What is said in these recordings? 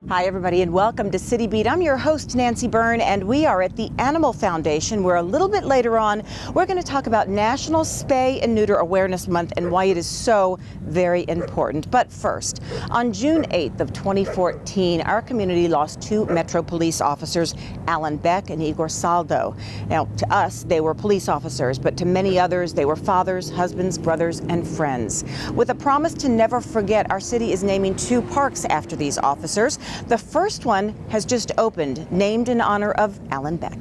Hi, everybody, and welcome to City Beat. I'm your host, Nancy Byrne, and we are at the Animal Foundation, where a little bit later on, we're going to talk about National Spay and Neuter Awareness Month and why it is so very important. But first, on June 8th of 2014, our community lost two Metro police officers, Alan Beck and Igor Saldo. Now, to us, they were police officers, but to many others, they were fathers, husbands, brothers, and friends. With a promise to never forget, our city is naming two parks after these officers. The first one has just opened, named in honor of Alan Beck.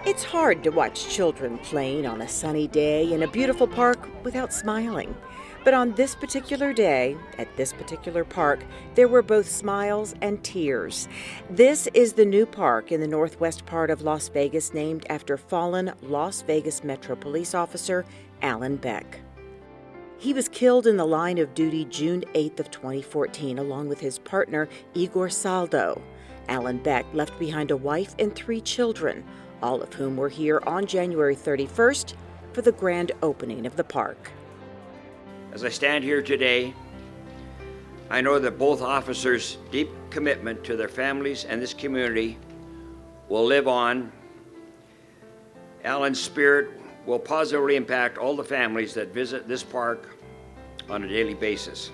It's hard to watch children playing on a sunny day in a beautiful park without smiling. But on this particular day, at this particular park, there were both smiles and tears. This is the new park in the northwest part of Las Vegas, named after fallen Las Vegas Metro Police officer Alan Beck. He was killed in the line of duty June 8th of 2014, along with his partner, Igor Saldo. Alan Beck left behind a wife and three children, all of whom were here on January 31st for the grand opening of the park. As I stand here today, I know that both officers' deep commitment to their families and this community will live on. Alan's spirit will positively impact all the families that visit this park on a daily basis.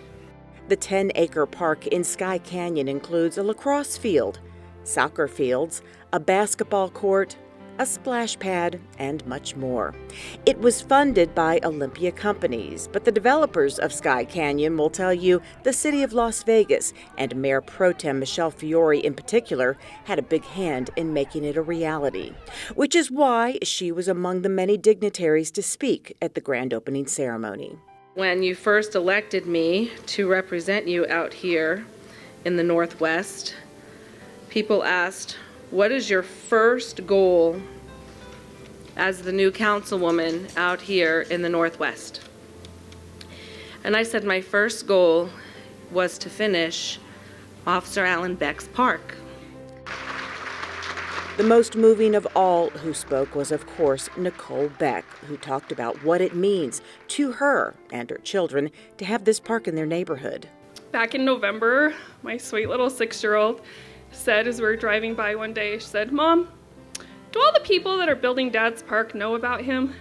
The 10-acre park in Sky Canyon includes a lacrosse field, soccer fields, a basketball court, a splash pad, and much more. It was funded by Olympia Companies, but the developers of Sky Canyon will tell you the city of Las Vegas and Mayor Pro Tem Michelle Fiore in particular had a big hand in making it a reality, which is why she was among the many dignitaries to speak at the grand opening ceremony. When you first elected me to represent you out here in the Northwest, people asked, what is your first goal as the new councilwoman out here in the Northwest? And I said my first goal was to finish Officer Alan Beck's park. The most moving of all who spoke was, of course, Nicole Beck, who talked about what it means to her and her children to have this park in their neighborhood. Back in November, my sweet little 6-year-old said as we were driving by one day, she said, "Mom, do all the people that are building Dad's park know about him?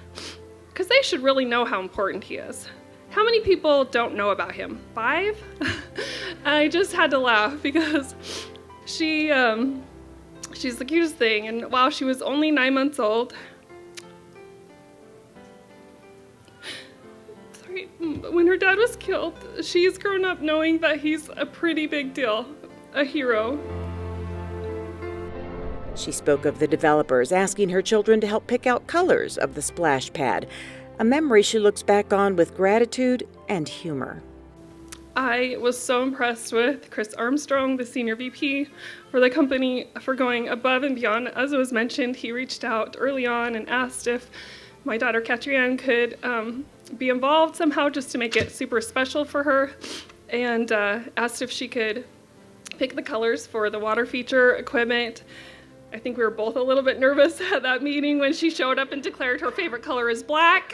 Because they should really know how important he is. How many people don't know about him? 5?" I just had to laugh because she's the cutest thing. And while she was only 9 months old, when her dad was killed, she's grown up knowing that he's a pretty big deal, a hero. She spoke of the developers asking her children to help pick out colors of the splash pad, a memory she looks back on with gratitude and humor. I was so impressed with Chris Armstrong, the senior VP for the company, for going above and beyond. As it was mentioned, he reached out early on and asked if my daughter Katrianne could be involved somehow just to make it super special for her, and asked if she could pick the colors for the water feature equipment. I think we were both a little bit nervous at that meeting when she showed up and declared her favorite color is black.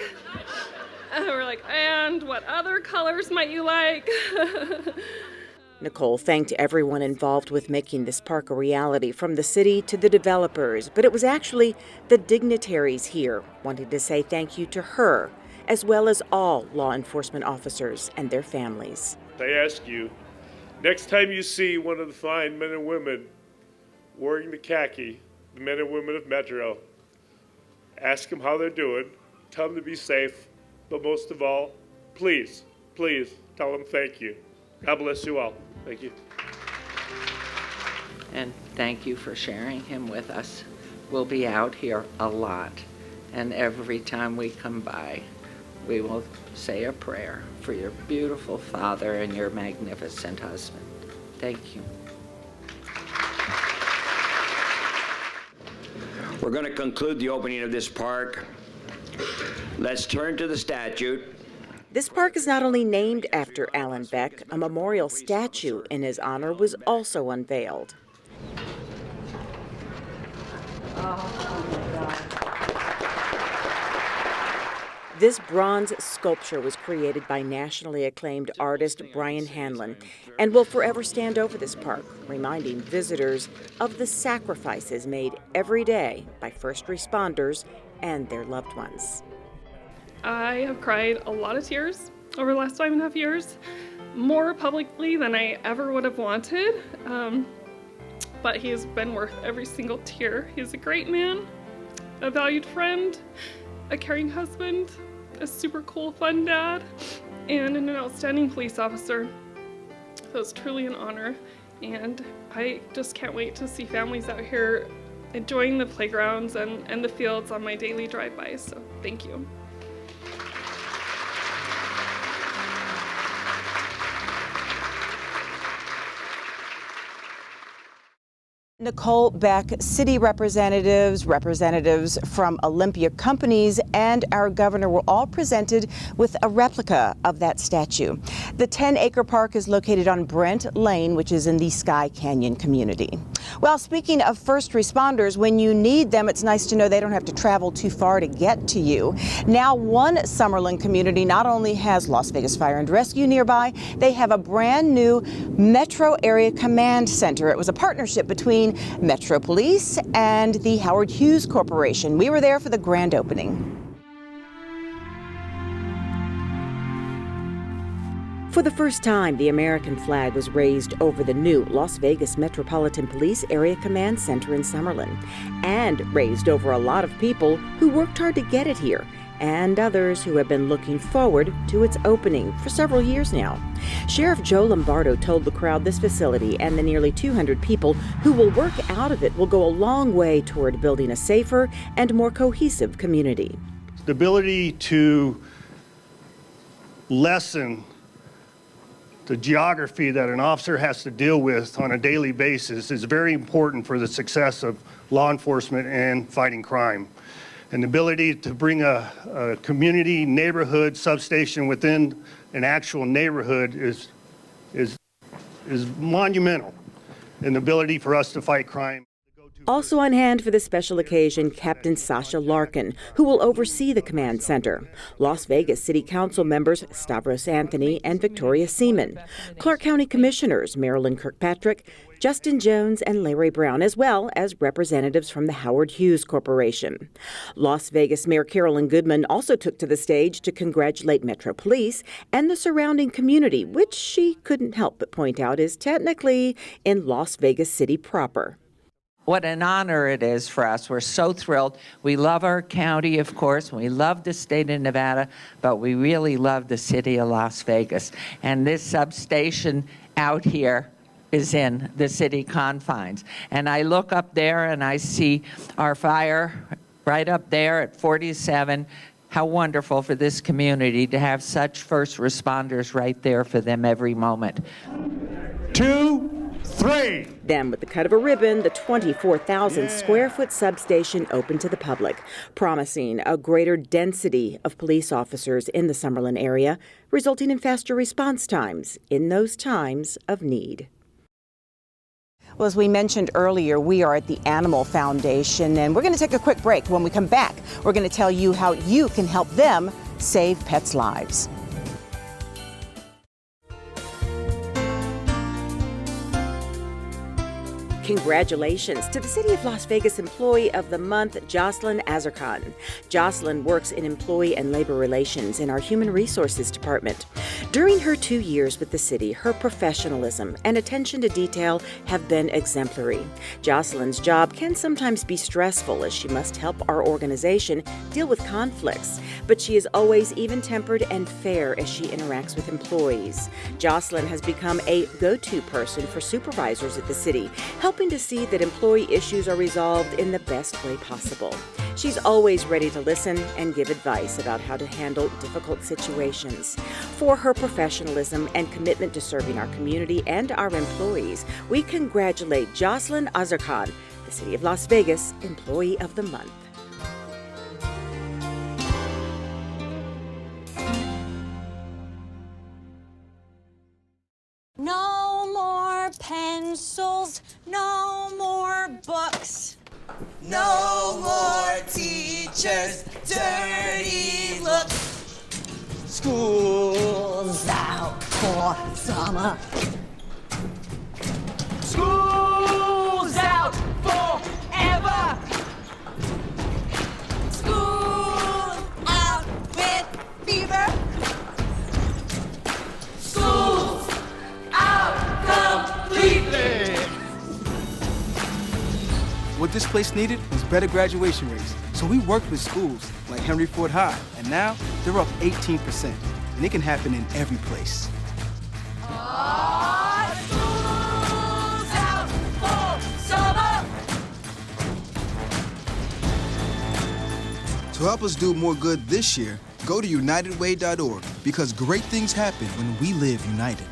And we're like, and what other colors might you like? Nicole thanked everyone involved with making this park a reality, from the city to the developers, but it was actually the dignitaries here wanting to say thank you to her, as well as all law enforcement officers and their families. I ask you, next time you see one of the fine men and women wearing the khaki, the men and women of Metro, ask them how they're doing, tell them to be safe, but most of all, please, please tell them thank you. God bless you all. Thank you. And thank you for sharing him with us. We'll be out here a lot, and every time we come by, we will say a prayer for your beautiful father and your magnificent husband. Thank you. We're going to conclude the opening of this park. Let's turn to the statute. This park is not only named after Alan Beck, a memorial statue in his honor was also unveiled. This bronze sculpture was created by nationally acclaimed artist Brian Hanlon and will forever stand over this park, reminding visitors of the sacrifices made every day by first responders and their loved ones. I have cried a lot of tears over the last 5.5 years, more publicly than I ever would have wanted, but he has been worth every single tear. He's a great man, a valued friend, a caring husband, a super cool, fun dad, and an outstanding police officer. So it's truly an honor, and I just can't wait to see families out here enjoying the playgrounds and the fields on my daily drive-bys, so thank you. Nicole Beck, city representatives, representatives from Olympia companies, and our governor were all presented with a replica of that statue. The 10-acre park is located on Brent Lane, which is in the Sky Canyon community. Well, speaking of first responders, when you need them, it's nice to know they don't have to travel too far to get to you. Now, one Summerlin community not only has Las Vegas Fire and Rescue nearby, they have a brand new Metro Area Command Center. It was a partnership between Metro Police and the Howard Hughes Corporation. We were there for the grand opening. For the first time, the American flag was raised over the new Las Vegas Metropolitan Police Area Command Center in Summerlin, and raised over a lot of people who worked hard to get it here, and others who have been looking forward to its opening for several years now. Sheriff Joe Lombardo told the crowd this facility and the nearly 200 people who will work out of it will go a long way toward building a safer and more cohesive community. The ability to lessen the geography that an officer has to deal with on a daily basis is very important for the success of law enforcement and fighting crime. And the ability to bring a community neighborhood substation within an actual neighborhood is monumental in the ability for us to fight crime. Also on hand for this special occasion, Captain Sasha Larkin, who will oversee the command center. Las Vegas City Council members Stavros Anthony and Victoria Seaman. Clark County Commissioners Marilyn Kirkpatrick, Justin Jones, and Larry Brown, as well as representatives from the Howard Hughes Corporation. Las Vegas Mayor Carolyn Goodman also took to the stage to congratulate Metro Police and the surrounding community, which she couldn't help but point out is technically in Las Vegas City proper. What an honor it is for us. We're so thrilled. We love our county, of course. We love the state of Nevada, but we really love the city of Las Vegas. And this substation out here is in the city confines. And I look up there and I see our fire right up there at 47. How wonderful for this community to have such first responders right there for them every moment. 2, 3. Then, with the cut of a ribbon, the 24,000 square foot substation opened to the public, promising a greater density of police officers in the Summerlin area, resulting in faster response times in those times of need. Well, as we mentioned earlier, we are at the Animal Foundation, and we're going to take a quick break. When we come back, we're going to tell you how you can help them save pets' lives. Congratulations to the City of Las Vegas Employee of the Month, Jocelyn Azarkan. Jocelyn works in Employee and Labor Relations in our Human Resources Department. During her 2 years with the city, her professionalism and attention to detail have been exemplary. Jocelyn's job can sometimes be stressful as she must help our organization deal with conflicts, but she is always even-tempered and fair as she interacts with employees. Jocelyn has become a go-to person for supervisors at the city, helping to see that employee issues are resolved in the best way possible. She's always ready to listen and give advice about how to handle difficult situations. For her professionalism and commitment to serving our community and our employees, we congratulate Jocelyn Azarkan, the City of Las Vegas Employee of the Month. No more pencils, no more books. No more teachers' dirty looks. School's out for summer. School's out forever. School's out with fever. School's out completely. What this place needed was better graduation rates. So we worked with schools like Henry Ford High, and now they're up 18%. And it can happen in every place. School's out for summer. To help us do more good this year, go to unitedway.org, because great things happen when we live united.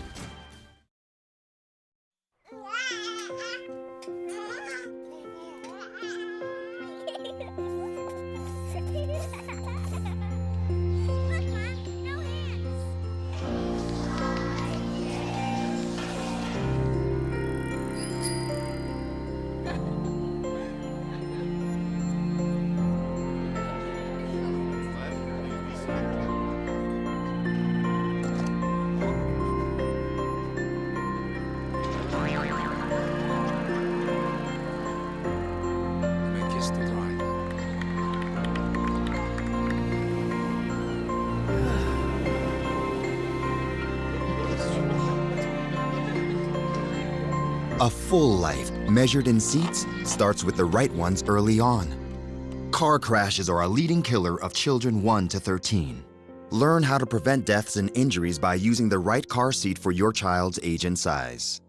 A full life, measured in seats, starts with the right ones early on. Car crashes are a leading killer of children 1 to 13. Learn how to prevent deaths and injuries by using the right car seat for your child's age and size.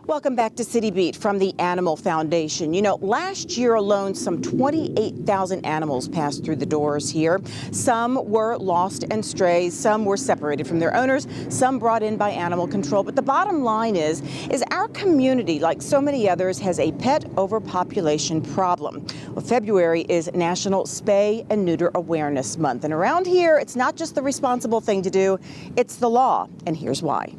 Welcome back to City Beat from the Animal Foundation. You know, last year alone, some 28,000 animals passed through the doors here. Some were lost and strays, some were separated from their owners, some brought in by animal control. But the bottom line is our community, like so many others, has a pet overpopulation problem. Well, February is National Spay and Neuter Awareness Month. And around here, it's not just the responsible thing to do, it's the law. And here's why.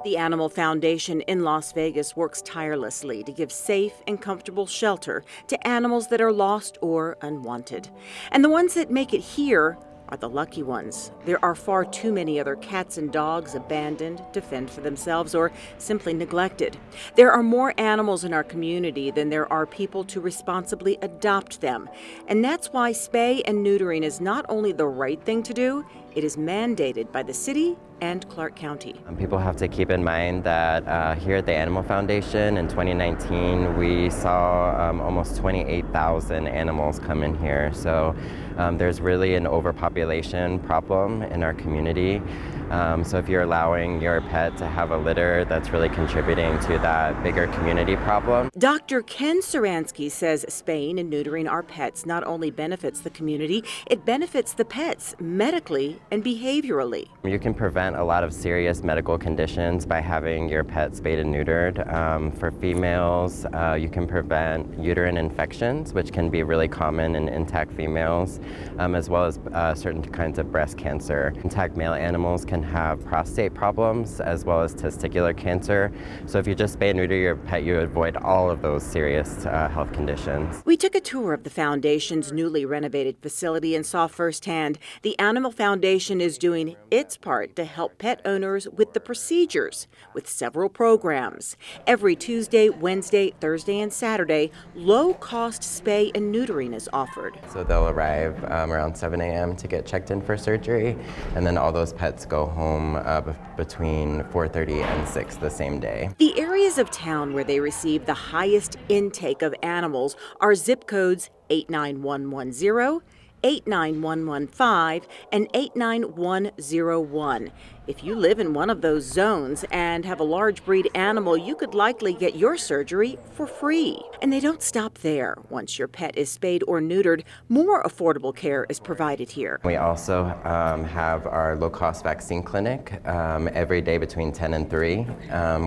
The Animal Foundation in Las Vegas works tirelessly to give safe and comfortable shelter to animals that are lost or unwanted. And the ones that make it here are the lucky ones. There are far too many other cats and dogs abandoned to fend for themselves or simply neglected. There are more animals in our community than there are people to responsibly adopt them. And that's why spay and neutering is not only the right thing to do, it is mandated by the city and Clark County. People have to keep in mind that here at the Animal Foundation in 2019, we saw almost 28,000 animals come in here. So there's really an overpopulation problem in our community. So if you're allowing your pet to have a litter, that's really contributing to that bigger community problem. Dr. Ken Saransky says spaying and neutering our pets not only benefits the community, it benefits the pets medically and behaviorally. You can prevent a lot of serious medical conditions by having your pet spayed and neutered. For females, you can prevent uterine infections, which can be really common in intact females, as well as certain kinds of breast cancer. Intact male animals can have prostate problems as well as testicular cancer. So if you just spay and neuter your pet, you avoid all of those serious health conditions. We took a tour of the Foundation's newly renovated facility and saw firsthand the Animal Foundation is doing its part to help pet owners with the procedures, with several programs. Every Tuesday, Wednesday, Thursday, and Saturday, low-cost spay and neutering is offered. So they'll arrive around 7 a.m. to get checked in for surgery, and then all those pets go home between 4:30 and 6 the same day. The areas of town where they receive the highest intake of animals are zip codes 89110, 89115, and 89101. If you live in one of those zones and have a large breed animal, you could likely get your surgery for free. And they don't stop there. Once your pet is spayed or neutered, more affordable care is provided here. We also have our low-cost vaccine clinic every day between 10 and 3,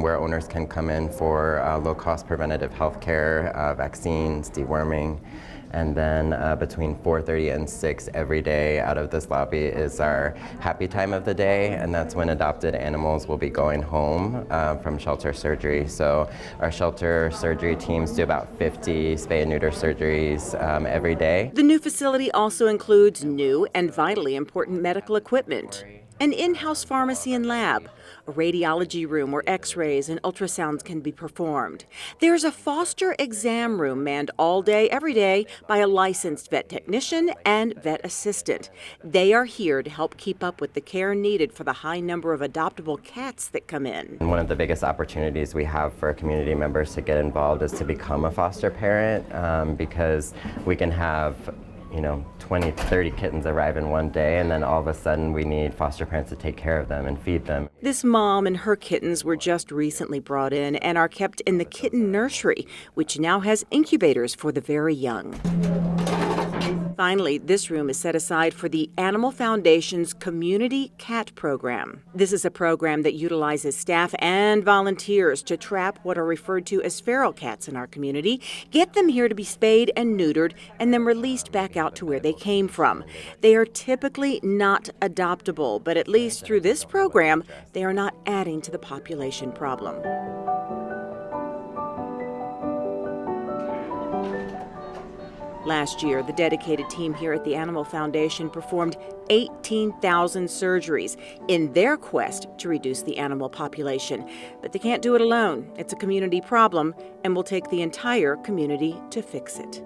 where owners can come in for low-cost preventative health care, vaccines, deworming. And then between 4:30 and 6 every day out of this lobby is our happy time of the day, and that's when adopted animals will be going home from shelter surgery. So our shelter surgery teams do about 50 spay and neuter surgeries every day. The new facility also includes new and vitally important medical equipment, an in-house pharmacy and lab, a radiology room where x-rays and ultrasounds can be performed. There's a foster exam room manned all day, every day by a licensed vet technician and vet assistant. They are here to help keep up with the care needed for the high number of adoptable cats that come in. And one of the biggest opportunities we have for community members to get involved is to become a foster parent, because we can have 20, 30 kittens arrive in one day, and then all of a sudden we need foster parents to take care of them and feed them. This mom and her kittens were just recently brought in and are kept in the kitten nursery, which now has incubators for the very young. Finally, this room is set aside for the Animal Foundation's Community Cat Program. This is a program that utilizes staff and volunteers to trap what are referred to as feral cats in our community, get them here to be spayed and neutered, and then released back out to where they came from. They are typically not adoptable, but at least through this program, they are not adding to the population problem. Last year, the dedicated team here at the Animal Foundation performed 18,000 surgeries in their quest to reduce the animal population. But they can't do it alone. It's a community problem and will take the entire community to fix it.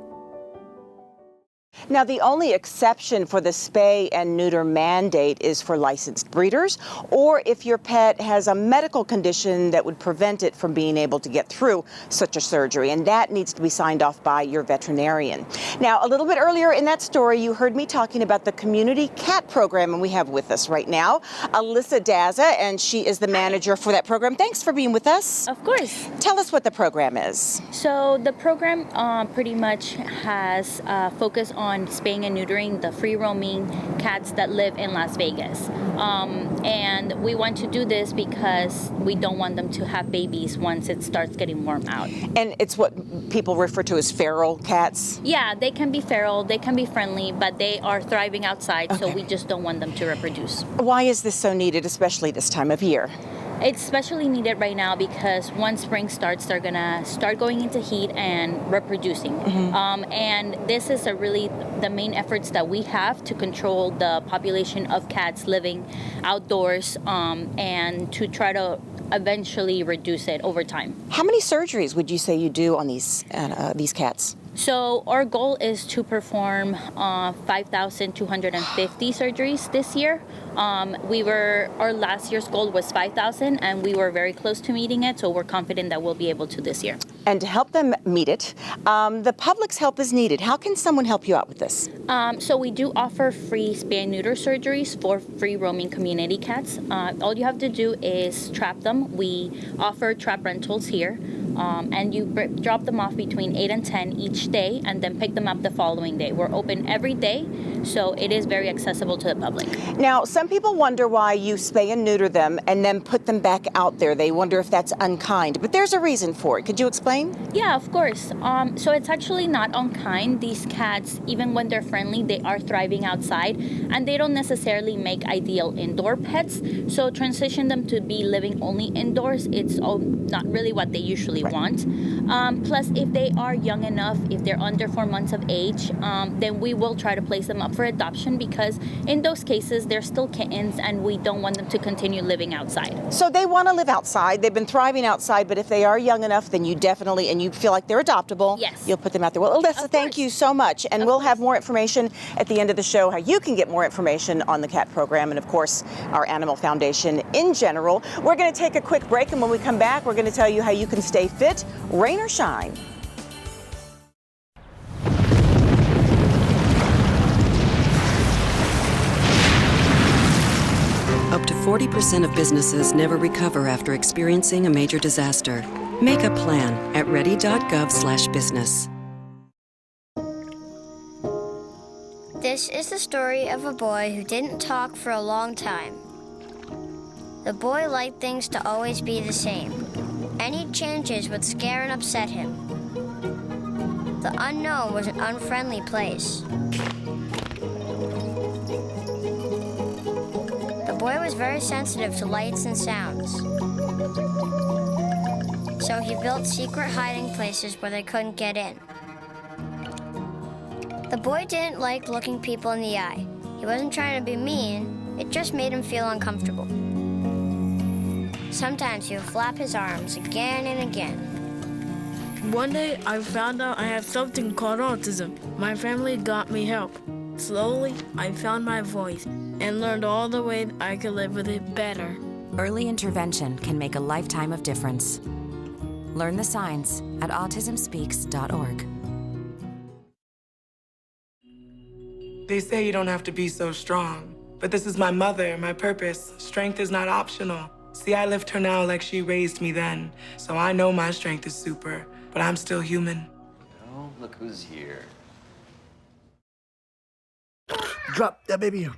Now, the only exception for the spay and neuter mandate is for licensed breeders, or if your pet has a medical condition that would prevent it from being able to get through such a surgery, and that needs to be signed off by your veterinarian. Now, a little bit earlier in that story, you heard me talking about the Community Cat Program, and we have with us right now Alyssa Daza, and she is the manager for that program. Thanks for being with us. Of course. Tell us what the program is. So the program pretty much has focus on spaying and neutering the free-roaming cats that live in Las Vegas. And we want to do this because we don't want them to have babies once it starts getting warm out. And it's what people refer to as feral cats? Yeah, they can be feral, they can be friendly, but they are thriving outside, so we just don't want them to reproduce. Why is this so needed, especially this time of year? It's especially needed right now because once spring starts, they're gonna start going into heat and reproducing. And this is really the main efforts that we have to control the population of cats living outdoors, and to try to eventually reduce it over time. How many surgeries would you say you do on these cats? So our goal is to perform 5,250 surgeries this year. Our last year's goal was 5,000, and we were very close to meeting it, so we're confident that we'll be able to this year. And to help them meet it, the public's help is needed. How can someone help you out with this? So we do offer free spay and neuter surgeries for free roaming community cats. All you have to do is trap them. We offer trap rentals here. And you drop them off between 8 and 10 each day, and then pick them up the following day. We're open every day, so it is very accessible to the public. Now, some people wonder why you spay and neuter them and then put them back out there. They wonder if that's unkind, but there's a reason for it. Could you explain? Yeah, of course. So it's actually not unkind. These cats, even when they're friendly, they are thriving outside, and they don't necessarily make ideal indoor pets. So transition them to be living only indoors, it's not really what they usually want. Plus, if they are young enough, if they're under 4 months of age, then we will try to place them up for adoption, because in those cases, they're still kittens and we don't want them to continue living outside. So they want to live outside. They've been thriving outside, but if they are young enough, then you definitely, and you feel like they're adoptable, yes, you'll put them out there. Well, Alyssa, thank you so much. And we'll have more information at the end of the show, how you can get more information on the CAT program and, of course, our Animal Foundation in general. We're going to take a quick break, and when we come back, we're going to tell you how you can stay fit, rain or shine. Up to 40% of businesses never recover after experiencing a major disaster. Make a plan at ready.gov/business. This is the story of a boy who didn't talk for a long time. The boy liked things to always be the same. Any changes would scare and upset him. The unknown was an unfriendly place. The boy was very sensitive to lights and sounds. So he built secret hiding places where they couldn't get in. The boy didn't like looking people in the eye. He wasn't trying to be mean, it just made him feel uncomfortable. Sometimes he would flap his arms again and again. One day, I found out I have something called autism. My family got me help. Slowly, I found my voice and learned all the ways I could live with it better. Early intervention can make a lifetime of difference. Learn the signs at autismspeaks.org. They say you don't have to be so strong, but this is my mother, my purpose. Strength is not optional. See, I lift her now like she raised me then, so I know my strength is super, but I'm still human. Oh, look who's here. Drop that baby.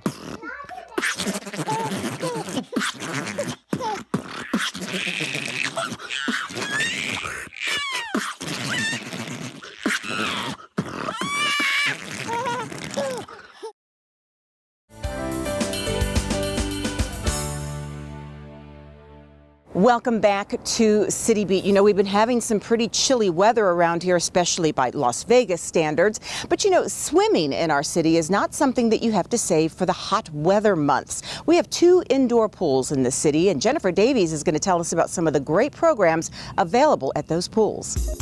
Welcome back to City Beat. You know, we've been having some pretty chilly weather around here, especially by Las Vegas standards. But you know, swimming in our city is not something that you have to save for the hot weather months. We have 2 indoor pools in the city, and Jennifer Davies is going to tell us about some of the great programs available at those pools.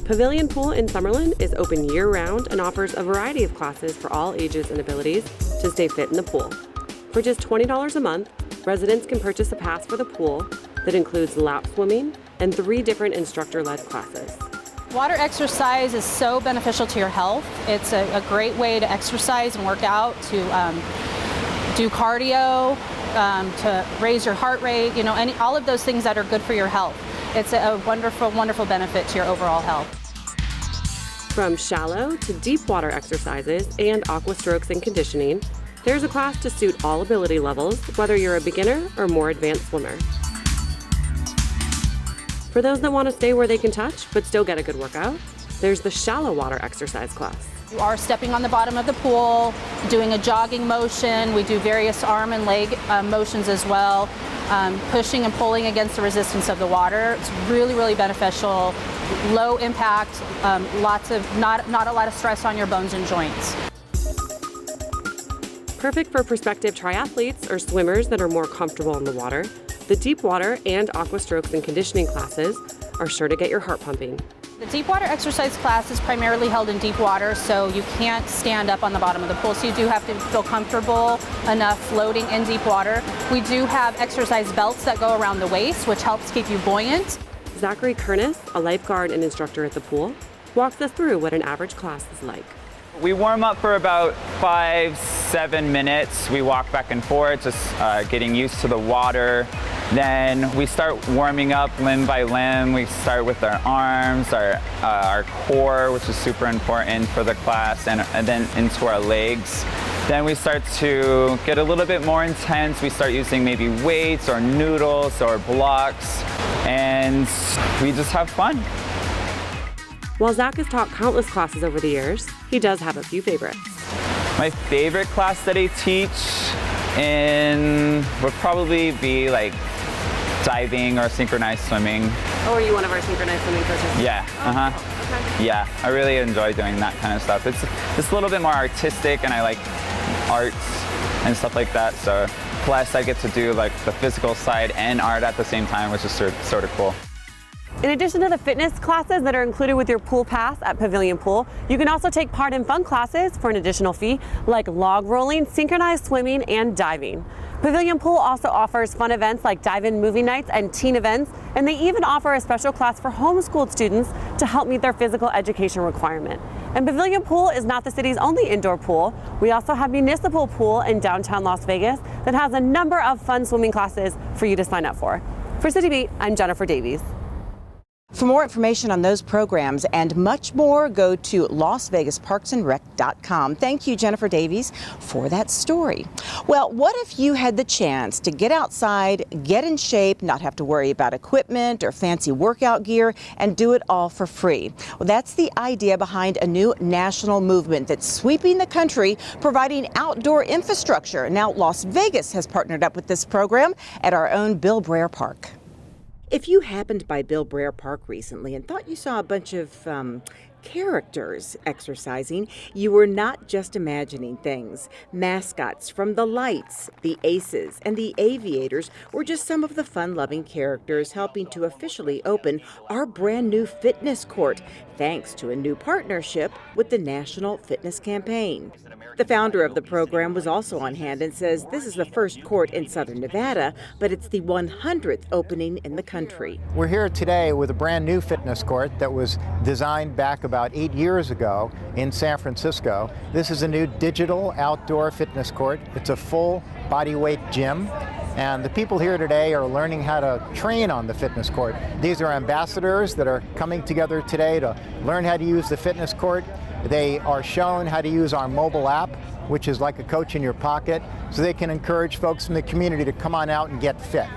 Pavilion Pool in Summerlin is open year-round and offers a variety of classes for all ages and abilities to stay fit in the pool. For just $20 a month, residents can purchase a pass for the pool that includes lap swimming and 3 different instructor-led classes. Water exercise is so beneficial to your health. It's a great way to exercise and work out, to do cardio, to raise your heart rate, you know, all of those things that are good for your health. It's a wonderful, wonderful benefit to your overall health. From shallow to deep water exercises and aqua strokes and conditioning, there's a class to suit all ability levels, whether you're a beginner or more advanced swimmer. For those that want to stay where they can touch but still get a good workout, there's the shallow water exercise class. You are stepping on the bottom of the pool, doing a jogging motion. We do various arm and leg motions as well, pushing and pulling against the resistance of the water. It's really, really beneficial, low impact, not a lot of stress on your bones and joints. Perfect for prospective triathletes or swimmers that are more comfortable in the water, the deep water and aqua strokes and conditioning classes are sure to get your heart pumping. The deep water exercise class is primarily held in deep water, so you can't stand up on the bottom of the pool, so you do have to feel comfortable enough floating in deep water. We do have exercise belts that go around the waist, which helps keep you buoyant. Zachary Kernis, a lifeguard and instructor at the pool, walks us through what an average class is like. We warm up for about 5-7 minutes. We walk back and forth, just getting used to the water. Then we start warming up limb by limb. We start with our arms, our core, which is super important for the class, and then into our legs. Then we start to get a little bit more intense. We start using maybe weights or noodles or blocks, and we just have fun. While Zach has taught countless classes over the years, he does have a few favorites. My favorite class that I teach would probably be like diving or synchronized swimming. Oh, are you one of our synchronized swimming coaches? Yeah, Okay. Yeah, I really enjoy doing that kind of stuff. It's a little bit more artistic, and I like arts and stuff like that. So plus I get to do like the physical side and art at the same time, which is sort of cool. In addition to the fitness classes that are included with your pool pass at Pavilion Pool, you can also take part in fun classes for an additional fee, like log rolling, synchronized swimming, and diving. Pavilion Pool also offers fun events like dive-in movie nights and teen events, and they even offer a special class for homeschooled students to help meet their physical education requirement. And Pavilion Pool is not the city's only indoor pool. We also have Municipal Pool in downtown Las Vegas that has a number of fun swimming classes for you to sign up for. For City Beat, I'm Jennifer Davies. For more information on those programs and much more, go to LasVegasParksandRec.com. Thank you, Jennifer Davies, for that story. Well, what if you had the chance to get outside, get in shape, not have to worry about equipment or fancy workout gear, and do it all for free? Well, that's the idea behind a new national movement that's sweeping the country, providing outdoor infrastructure. Now, Las Vegas has partnered up with this program at our own Bill Brayer Park. If you happened by Bill Brayer Park recently and thought you saw a bunch of characters exercising, you were not just imagining things. Mascots from the Lights, the Aces, and the Aviators were just some of the fun-loving characters helping to officially open our brand new fitness court, thanks to a new partnership with the National Fitness Campaign. The founder of the program was also on hand and says this is the first court in Southern Nevada, but it's the 100th opening in the country. We're here today with a brand new fitness court that was designed back about 8 years ago in San Francisco. This is a new digital outdoor fitness court. It's a full body weight gym. And the people here today are learning how to train on the fitness court. These are ambassadors that are coming together today to learn how to use the fitness court. They are shown how to use our mobile app, which is like a coach in your pocket, so they can encourage folks in the community to come on out and get fit.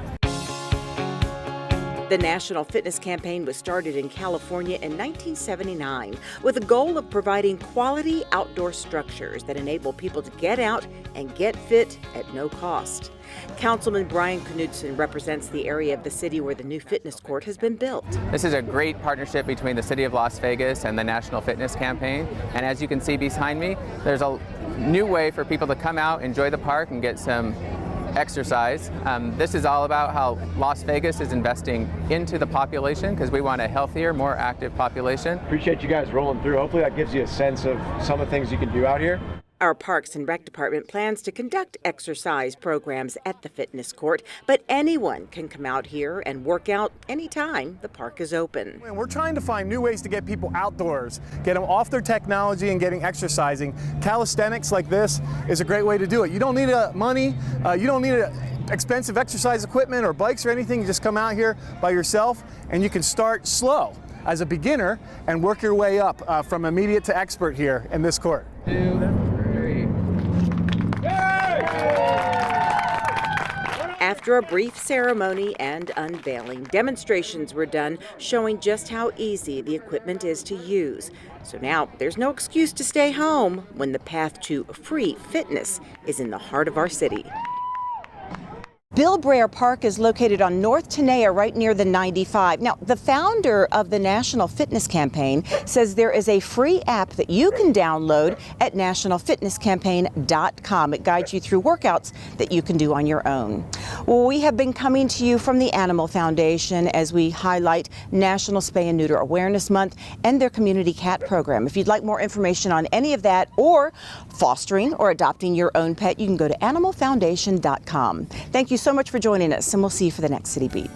The National Fitness Campaign was started in California in 1979 with a goal of providing quality outdoor structures that enable people to get out and get fit at no cost. Councilman Brian Knudsen represents the area of the city where the new fitness court has been built. This is a great partnership between the City of Las Vegas and the National Fitness Campaign. And as you can see behind me, there's a new way for people to come out, enjoy the park, and get some exercise. This is all about how Las Vegas is investing into the population because we want a healthier, more active population. Appreciate you guys rolling through. Hopefully that gives you a sense of some of the things you can do out here. Our Parks and Rec Department plans to conduct exercise programs at the fitness court, but anyone can come out here and work out anytime the park is open. We're trying to find new ways to get people outdoors, get them off their technology and getting exercising. Calisthenics like this is a great way to do it. You don't need money, you don't need expensive exercise equipment or bikes or anything. You just come out here by yourself and you can start slow as a beginner and work your way up from immediate to expert here in this court. 2, 3. After a brief ceremony and unveiling, demonstrations were done showing just how easy the equipment is to use. So now there's no excuse to stay home when the path to free fitness is in the heart of our city. Bill Brayer Park is located on North Tenaya, right near the 95. Now, the founder of the National Fitness Campaign says there is a free app that you can download at nationalfitnesscampaign.com. It guides you through workouts that you can do on your own. Well, we have been coming to you from the Animal Foundation as we highlight National Spay and Neuter Awareness Month and their community cat program. If you'd like more information on any of that or fostering or adopting your own pet, you can go to animalfoundation.com. Thank you so much for joining us, and we'll see you for the next City Beat.